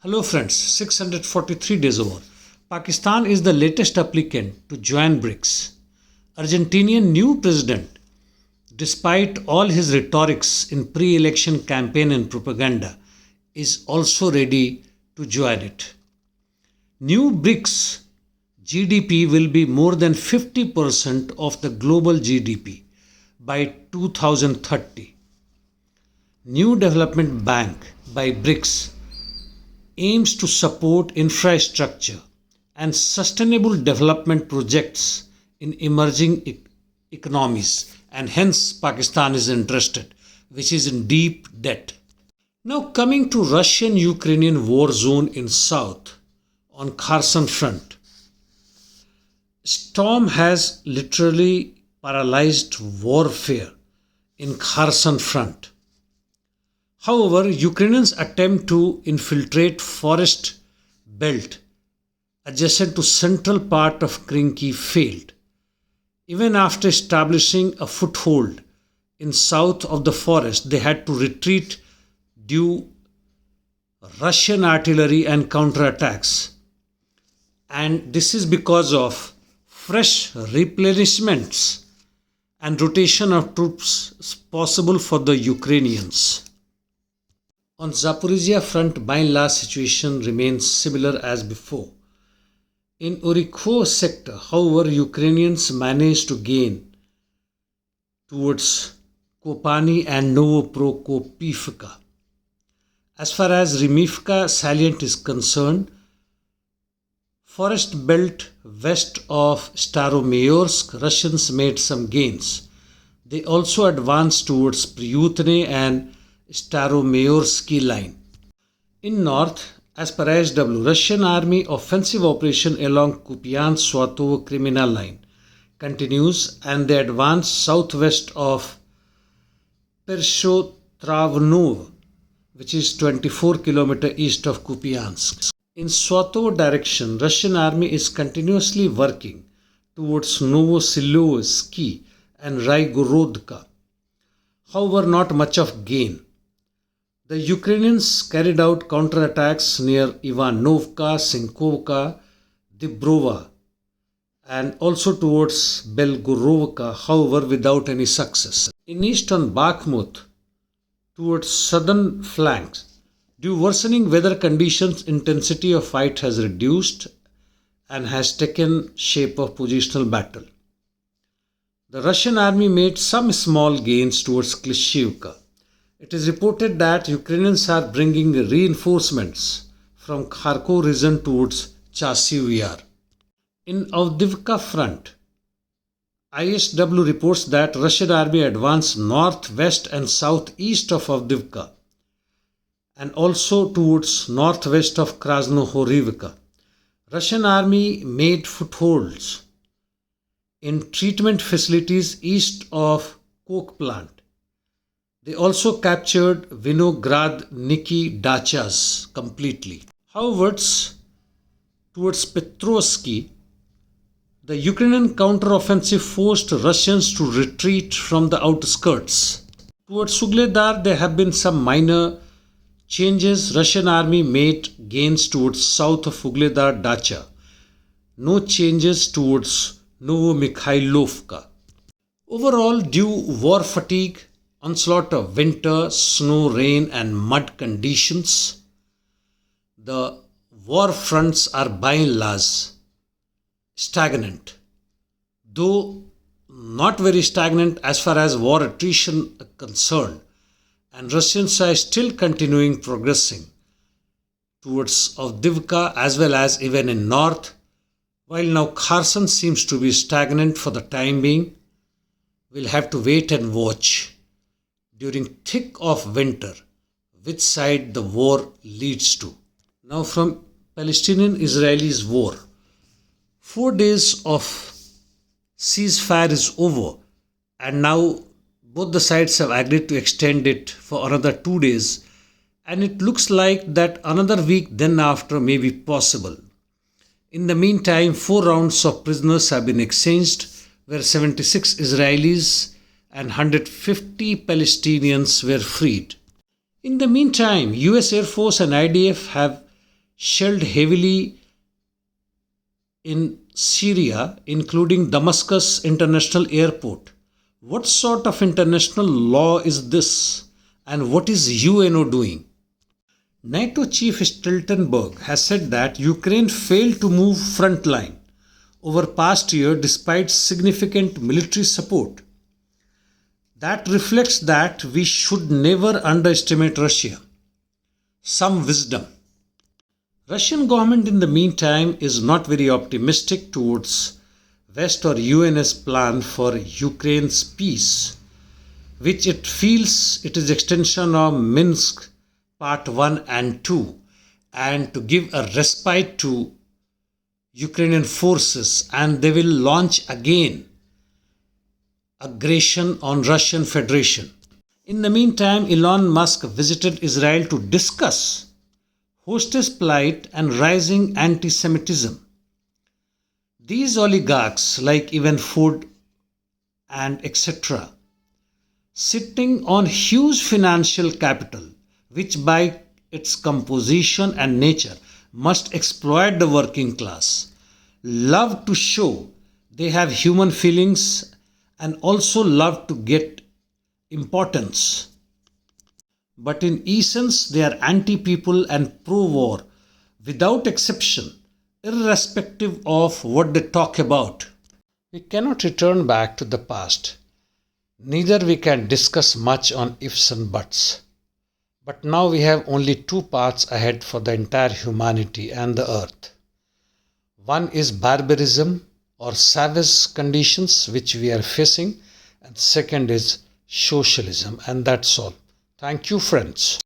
Hello friends, 643 days over. Pakistan is the latest applicant to join BRICS. Argentinian new president, despite all his rhetorics in pre-election campaign and propaganda, is also ready to join it. New BRICS GDP will be more than 50% of the global GDP by 2030. New Development Bank by BRICS aims to support infrastructure and sustainable development projects in emerging economies, and hence Pakistan is interested, which is in deep debt. Now coming to Russian-Ukrainian war zone in south on Kherson front. Storm has literally paralyzed warfare in Kherson front. However, Ukrainians' attempt to infiltrate forest belt adjacent to central part of Krinky failed. Even after establishing a foothold in south of the forest, they had to retreat due Russian artillery and counterattacks. And this is because of fresh replenishments and rotation of troops possible for the Ukrainians. On Zaporizhia front, by and large situation remains similar as before. In Orikho sector, however, Ukrainians managed to gain towards Kopani and Novoprokopivka. As far as Rimivka salient is concerned, forest belt west of Staromayorsk, Russians made some gains. They also advanced towards Priyutne and Staromayorsky line. In north, as per ISW, Russian army offensive operation along Kupiansk-Swatovo criminal line continues, and they advance southwest of Pershotravnovo, which is 24 km east of Kupiansk. In Swatovo direction, Russian army is continuously working towards Novosilovsky and Raigorodka. However, not much of gain. The Ukrainians carried out counterattacks near Ivanovka, Sinkovka, Dibrova, and also towards Belgorovka, however, without any success. In east on Bakhmut, towards southern flanks, due worsening weather conditions, intensity of fight has reduced and has taken shape of positional battle. The Russian army made some small gains towards Klishchiivka. It is reported that Ukrainians are bringing reinforcements from Kharkov region towards Chasiv Yar. In Avdiivka front, ISW reports that Russian army advanced northwest and southeast of Avdiivka and also towards northwest of Krasnohorivka. Russian army made footholds in treatment facilities east of coke plant. They also captured Vinogradniki dachas completely. However, towards Petrovsky, the Ukrainian counteroffensive forced Russians to retreat from the outskirts. Towards Sugledar, there have been some minor changes. Russian army made gains towards south of Ugledar Dacha. No changes towards Novomikhailovka. Overall, due war fatigue, onslaught of winter, snow, rain and mud conditions, the war fronts are by and large stagnant. Though not very stagnant as far as war attrition is concerned, and Russians are still continuing progressing towards Avdiivka as well as even in north, while now Kherson seems to be stagnant for the time being. We'll have to wait and watch during thick of winter which side the war leads to. Now from Palestinian-Israelis war. 4 days of ceasefire is over, and now both the sides have agreed to extend it for another 2 days, and it looks like that another week then after may be possible. In the meantime, 4 rounds of prisoners have been exchanged, where 76 Israelis and 150 Palestinians were freed. In the meantime, US Air Force and IDF have shelled heavily in Syria, including Damascus International Airport. What sort of international law is this? And what is UNO doing? NATO Chief Stoltenberg has said that Ukraine failed to move frontline over past year despite significant military support. That reflects that we should never underestimate Russia. Some wisdom. Russian government in the meantime is not very optimistic towards West or UN's plan for Ukraine's peace, which it feels it is extension of Minsk Part 1 and 2, and to give a respite to Ukrainian forces, and they will launch again aggression on Russian Federation. In the meantime, Elon Musk visited Israel to discuss hostess plight and rising anti-Semitism. These oligarchs like Evan Ford and etc. sitting on huge financial capital, which by its composition and nature must exploit the working class, love to show they have human feelings and also love to get importance. But in essence, they are anti-people and pro-war without exception, irrespective of what they talk about. We cannot return back to the past. Neither we can discuss much on ifs and buts. But now we have only two paths ahead for the entire humanity and the earth. One is barbarism or savage conditions which we are facing, and second is socialism, and that's all. Thank you, friends.